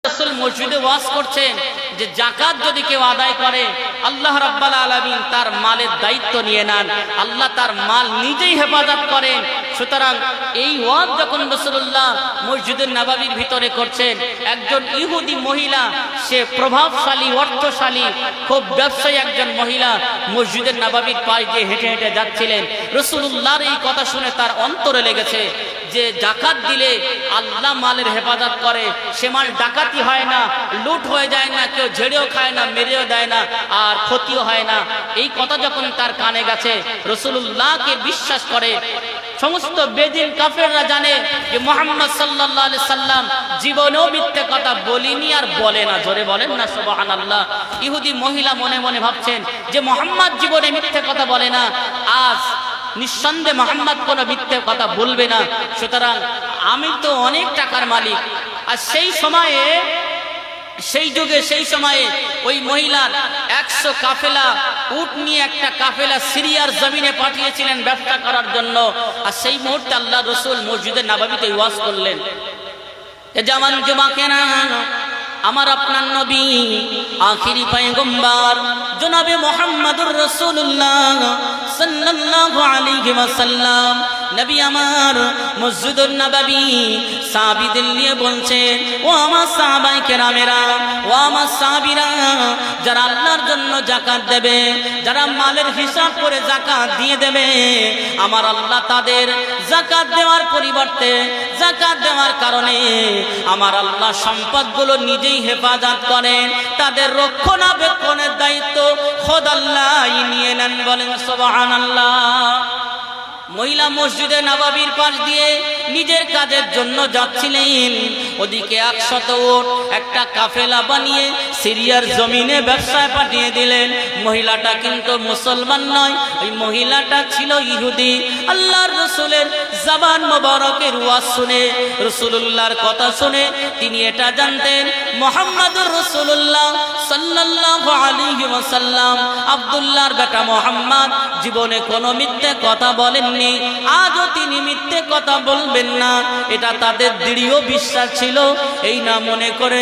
রাসূল মসজিদে ওয়াজ করছেন যে যাকাত যদি কেউ আদায় করে আল্লাহ রাব্বুল আলামিন তার মালের দায়িত্ব নিয়ে নেন, আল্লাহ তার মাল নিজেই হেফাজত করেন। সুতরাং এই ওয়াজ যখন রাসূলুল্লাহ মসজিদুন নববীর ভিতরে করছেন, একজন ইহুদি মহিলা, সে প্রভাবশালী, অর্থশালী, খুব ব্যবসায়ী একজন মহিলা মসজিদের নববীর পাশ দিয়ে হেঁটে হেঁটে যাচ্ছিলেন। রাসূলুল্লাহর এই কথা শুনে তার অন্তরে লেগেছে যে যাকাত দিলে আল্লাহ মালের হেফাজত করে, সে মাল ডাকাতি হয় না, লুট হয়ে যায় না, কেউ ঝেড়েও খায় না, মেরেও দেয় না, আর ক্ষতিও হয় না। এই কথা যখন তার কানে গেছে, রাসূলুল্লাহকে বিশ্বাস করে। সমস্ত বেদিন কাফেররা জানে যে মুহাম্মদ সাল্লাল্লাহু আলাইহি সাল্লাম জীবনেও মিথ্যে কথা বলেনি আর বলে না। জোরে বলেন না সুবহানাল্লাহ। ইহুদি মহিলা মনে মনে ভাবছেন যে মুহাম্মদ জীবনে মিথ্যে কথা বলে না, আজ নিঃসন্দেহে মুহাম্মদ কোনো মিথ্যে কথা বলবে না। সুতরাং আমি তো অনেক টাকার মালিক। আর সেই সময়ে, সেই যুগে, সেই সময়ে ওই মহিলার 100 কাফেলা উট নিয়ে একটা কাফেলা সিরিয়ার জমিনে পাঠিয়েছিলেন ব্যবসা করার জন্য। আর সেই মুহূর্তে আল্লাহ রাসূল মসজিদে নববীতে ওয়াজ করলেন, এ জামান জুমাকেনা, আমার আপনার নবী আখিরি পয়গম্বর জনাবে মুহাম্মদুর রাসূলুল্লাহ সাল্লাল্লাহু আলাইহি ওয়াসাল্লাম নবী আমার মসজিদুন নববী সাহাবীদের নিয়ে বলছেন, ও আমার সাহাবায়ে কেরামেরা, ও আমার সাহাবীরা, যারা আল্লাহর জন্য যাকাত দেবে, যারা মালের হিসাব করে যাকাত দিয়ে দেবে, আমার আল্লাহ তাদের যাকাত দেওয়ার পরিবর্তে, যাকাত দেওয়ার কারণে আমার আল্লাহ সম্পদগুলো নিজেই হেফাজত করেন, তাদের রক্ষণাবেক্ষণের দায়িত্ব খোদ আল্লাহই নিয়ে নেন। বলেন সুবহানাল্লাহ। মহিলা মসজিদে নববীর পাশ দিয়ে নিজের কাজের জন্য যাচ্ছিলেন, ওদিকে 100 উট একটা কাফেলা বানিয়ে সিরিয়ার জমিনে ব্যবসায় পাঠিয়ে দিলেন। মহিলাটা কিন্তু মুসলমান নয়, ওই মহিলাটা ছিল ইহুদি। আল্লাহর রাসূলের জবান মোবারকের ওয়াজ শুনে, রাসূলুল্লাহর কথা শুনে তিনি এটা জানতেন মুহাম্মদুর রাসূলুল্লাহ সাল্লাল্লাহু আলাইহি ওয়াসাল্লাম আব্দুল্লাহর বেটা মুহাম্মদ জীবনে কোনো মিথ্যে কথা বলেননি, আজও তিনি মিথ্যে কথা বলবেন না, এটা তাদের দৃঢ় বিশ্বাস ছিল। এই না মনে করে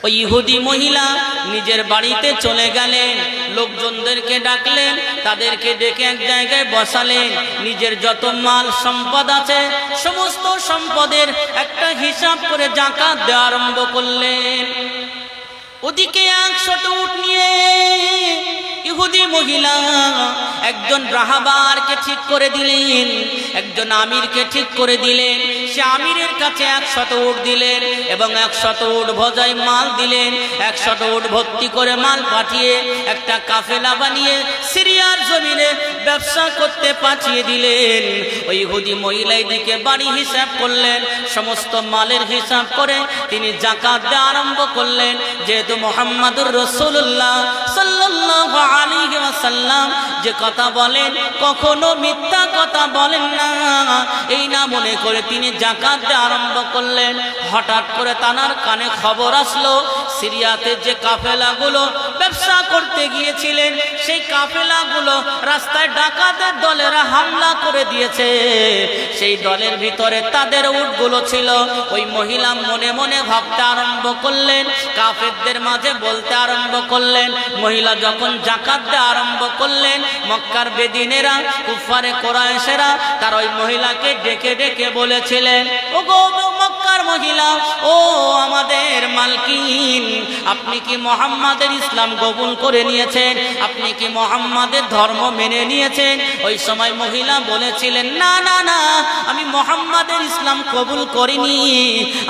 ওই ইহুদি মহিলা নিজের বাড়িতে চলে গেলেন, লোকজনদেরকে ডাকলেন, তাদেরকে ডেকে এক জায়গায় বসালেন, নিজের যত মাল সম্পদ আছে সমস্ত সম্পদের একটা হিসাব করে যাকাত দেওয়া আরম্ভ করলেন। ওদিকে 100 উট নিয়ে ইহুদি মহিলা একজন রাহাবারকে ঠিক করে দিলেন, একজন আমিরকে ঠিক করে দিলেন। সে আমিরের কাছে 100 উট দিলেন এবং 100 উট বোঝাই মাল দিলেন। 100 উট ভর্তি করে মাল পাঠিয়ে একটা কাফেলা বানিয়ে সিরিয়ার জমিনে ব্যবসা করতে পাঠিয়ে দিলেন। ওই ইহুদি মহিলা এদিকে বাড়ি হিসাব করলেন, সমস্ত মালের হিসাব করে তিনি যাকাত দেওয়া আরম্ভ করলেন। যেহেতু মুহাম্মদুর রাসূলুল্লাহ সাল্লাল্লাহু আলাইহি ওয়াসাল্লাম যে কথা বলেন কখনো মিথ্যা কথা বলেন না, এই না মনে করে তিনি যাকাত দেওয়া আরম্ভ করলেন। হঠাৎ করে তানার কানে খবর আসলো সিরিয়াতে যে কাফেলাগুলো ব্যবসা করতে গিয়েছিলেন সেই কাফেলাগুলো রাস্তায় ডাকাতের দলেরা হামলা করে দিয়েছে। সেই দলের ভিতরে তাদের উটগুলো ছিল। ওই মহিলা মনে মনে ভাবতে আরম্ভ করলেন, কাফেরদের মাঝে বলতে আরম্ভ করলেন। মহিলা যখন যাকাত দেওয়া আরম্ভ করলেন, মক্কার বেদিনেরা, কুফারে কোরাইশেরা তার ওই মহিলাকে ডেকে ডেকে বলেছিলেন, ও গো মক্কার মহিলা, ও আমাদের মালকিন, আপনি কি মুহাম্মাদের ইসলাম কবুল করে নিয়েছেন? আপনি কি মুহাম্মাদের ধর্ম মেনে নিয়েছেন? ওই সময় মহিলা বলেছিলেন, না না না, আমি মুহাম্মাদের ইসলাম কবুল করিনি,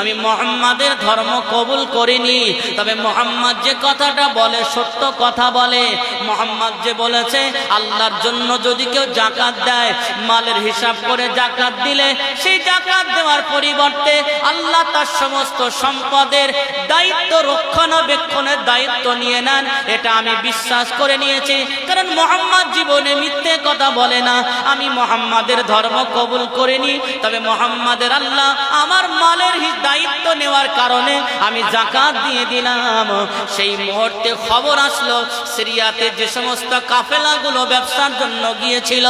আমি মুহাম্মাদের ধর্ম কবুল করিনি। তবে মুহাম্মদ যে কথাটা বলে সত্য কথা বলে। মুহাম্মদ যে বলেছে আল্লাহর জন্য যদি কেউ যাকাত দেয়, মালের হিসাব করে যাকাত দিলে সেই যাকাত দেওয়ার পরিবর্তে আল্লাহ তার সমস্ত সম্পদের দায়িত্ব, রক্ষণাবেক্ষণের দায়িত্ব নিয়ে নেন, এটা আমি বিশ্বাস করে নিয়েছি। কারণ মুহাম্মদ জীবনে মিথ্যে কথা বলে না। আমি মুহাম্মাদের ধর্ম কবুল করিনি, তবে মুহাম্মাদের আল্লাহ আমার মালের দায়িত্ব নেওয়ার কারণে আমি যাকাত দিয়ে দিলাম। সেই মুহূর্তে খবর আসলো সিরিয়াতে যে সমস্ত কাফেলাগুলো ব্যবসার জন্য গিয়েছিল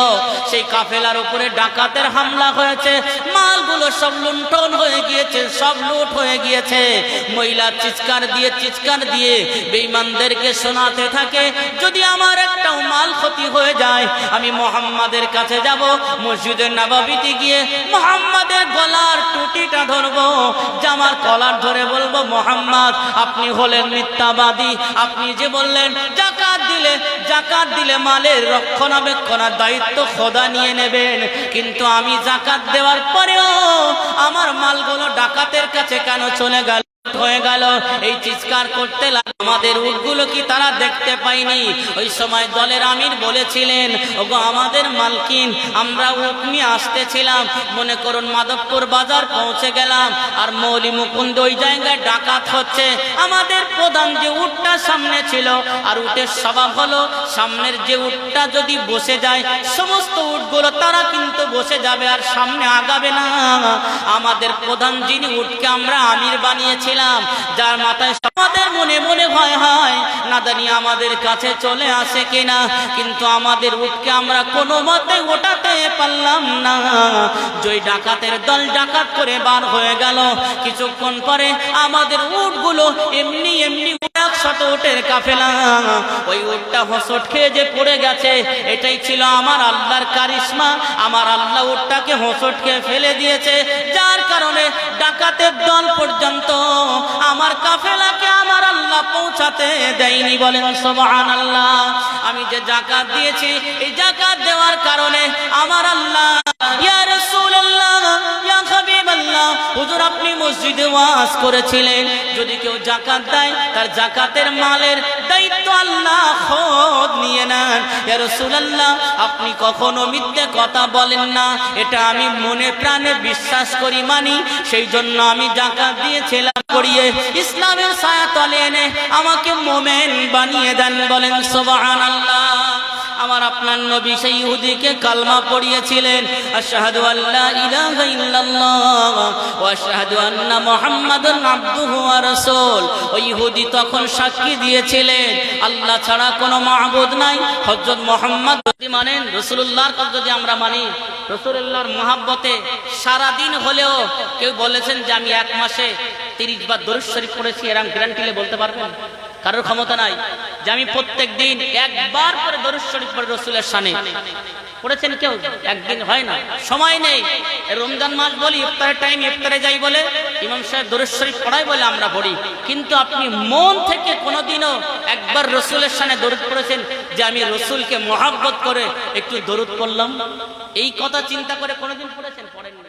সেই কাফেলার উপরে ডাকাতের হামলা হয়েছে, মালগুলো সব লুণ্ঠন হয়ে গিয়েছে, সব লুট হয়ে গিয়েছে। মহিলা চিৎকার দিয়ে বেঈমানদেরকে শোনাতে থাকে, যদি আমার একটাও মাল ক্ষতি হয়ে যায় আমি মুহাম্মাদের কাছে যাব, মসজিদের নববীতে গিয়ে মুহাম্মাদের গলার টুটিটা ধরবো, জামার কলার ধরে বলবো, মুহাম্মদ আপনি হলেন মিথ্যাবাদী, আপনি যে বললেন জাকাত দিলে মালের রক্ষণাবেক্ষণের দায়িত্ব খোদা নিয়ে নেবেন, কিন্তু আমি জাকাত দেওয়ার পরেও আমার মালগুলো ডাকাতের কাছে কেন চলে গেল হয়ে গেল? এই চিৎকার করতে আমাদের উটগুলো কি তারা দেখতে পাইনি? ওই সময় দলের আমির বলেছিলেন, ওগো আমাদের মালকিন, আমরা উট নিয়ে আসতেছিলাম, মনে করুন মাধবপুর বাজার পৌঁছে গেলাম আর মৌলি মুকুন্দ ওই জায়গায় ডাকাত হচ্ছে। আমাদের প্রধান যে উটটা সামনে ছিল, আর উটের স্বভাব হলো সামনের যে উটটা যদি বসে যায় সমস্ত উটগুলো তারা কিন্তু বসে যাবে আর সামনে আগাবে না। আমাদের প্রধান যিনি উটকে আমরা আমির বানিয়েছিলাম, যার মাথায় আমাদের মনে মনে ভয় হয় না জানি আমাদের কাছে চলে আসে কিনা, কিন্তু আমাদের উটকে আমরা কোনো মতে ওঠাতে পারলাম না। জয় ডাকাতের দল ডাকাত করে বার হয়ে গেল। কিছুক্ষণ পরে আমাদের উটগুলো এমনি 100 উটের কাফেলা, ওই উটটা হোঁচট খেয়ে যে পড়ে গেছে, এটাই ছিল আমার আল্লাহর কারিশমা। আমার আল্লাহ উটটাকে হোঁচট খেয়ে ফেলে দিয়েছে, যার কারণে ডাকাতের দল পর্যন্ত আমার কাফেলাকে আমার আল্লাহ পৌঁছাতে দেয়নি। বলেন সুবহানাল্লাহ। আমি যে যাকাত দিয়েছি, এই যাকাত দেওয়ার কারণে আমার আল্লাহ, ইয়া রাসূলুল্লাহ, ইয়া হাবিবাল্লাহ, হুজুর আপনি মসজিদে ওয়াজ করেছিলেন যদি কেউ যাকাত দেয় তার যাকাতের মালের দায়িত্ব আল্লাহ খোদ নিয়ে নেন। ইয়া রাসূলুল্লাহ আপনি কখনো মিথ্যে কথা বলেন না, এটা আমি মনে প্রাণে বিশ্বাস করি, মানি, সেই জন্য আমি যাকাত দিয়েছিলাম, করিয়ে ইসলামের ছায়া তলে এনে আমাকে মুমিন বানিয়ে দেন। বলেন সুবহানাল্লাহ। আমার আপনার নবী সেই ইহুদিকে কালমা পড়িয়েছিলেন, আশহাদু আল্লা ইলাহা ইল্লাল্লাহ ওয়া আশহাদু আন্না মুহাম্মাদান আবদুহু ওয়া রাসূল। ওই ইহুদি তখন সাক্ষী দিয়েছিলেন আল্লাহ ছাড়া কোনো মাবুদ নাই, হযরত মুহাম্মদ যদি মানেন, রাসূলুল্লাহর কথা যদি আমরা মানি, রাসূলুল্লাহর মহব্বতে সারা দিন হলেও কেউ বলেছেন যে আমি এক মাসে 30 বার দরুদ শরীফ পড়েছি, এরকম গ্যারান্টিলে বলতে পারবেন? কারোর ক্ষমতা নাই যে আমি প্রত্যেক দিন একবার করে দরুদ শরীফ পড়ে রাসূলের শানে পড়েছেন কেউ? একদিন হয় না, সময় নেই। রমজান মাস বলি ইফতারের টাইম, ইফতারে যাই বলে ইমাম সাহেব দরুদ শরীফ পড়াই বলে আমরা পড়ি, কিন্তু আপনি মন থেকে কোনোদিনও একবার রাসূলের শানে দরুদ পড়েছেন যে আমি রাসূলকে মহব্বত করে একটু দরুদ পড়লাম? এই কথা চিন্তা করে কোনোদিন পড়েছেন? পড়েন না।